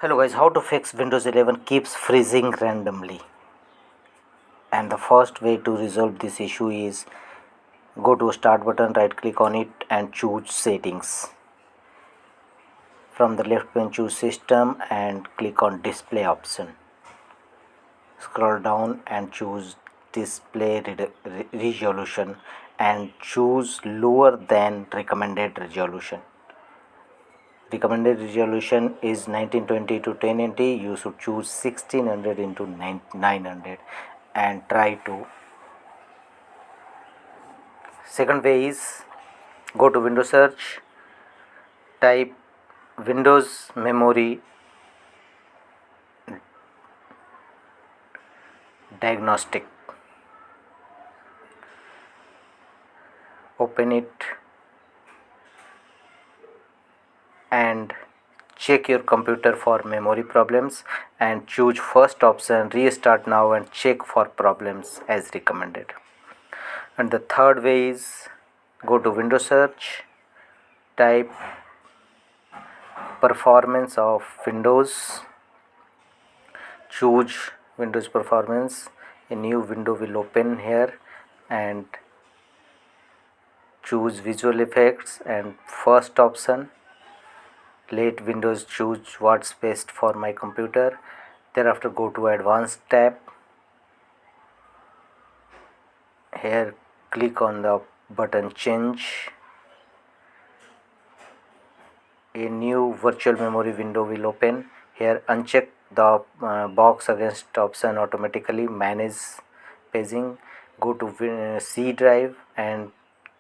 Hello guys, how to fix Windows 11 keeps freezing randomly. And the first way to resolve this issue is go to start button, right click on it and choose settings. From the left pane choose system and click on display option. Scroll down and choose display resolution and choose lower than recommended resolution. Recommended resolution is 1920 to 1080. You should choose 1600 into 900 and try to. Second way is go to Windows search, type Windows memory diagnostic, open it and check your computer for memory problems and choose first option, restart now and check for problems as recommended. And the third way is go to Windows search, type performance of Windows, choose Windows performance. A new window will open here and choose visual effects and first option, let Windows choose what's best for my computer. Thereafter go to advanced tab. Here click on the button change. A new virtual memory window will open. Here uncheck the box against option automatically, manage paging. Go to C drive and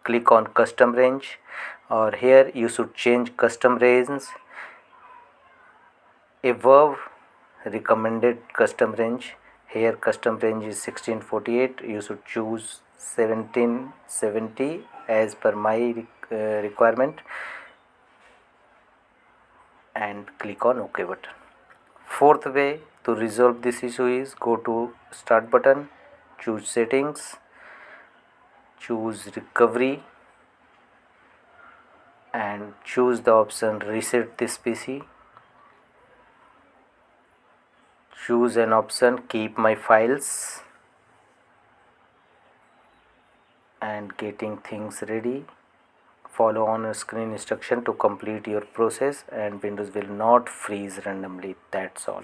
click on custom range, or here you should change custom range above recommended custom range. Here custom range is 1648. You should choose 1770 as per my requirement and click on OK button. Fourth way to resolve this issue is go to start button, choose settings, choose recovery and choose the option reset this PC. Choose an option keep my files and getting things ready. Follow on a screen instruction to complete your process and Windows will not freeze randomly. That's all.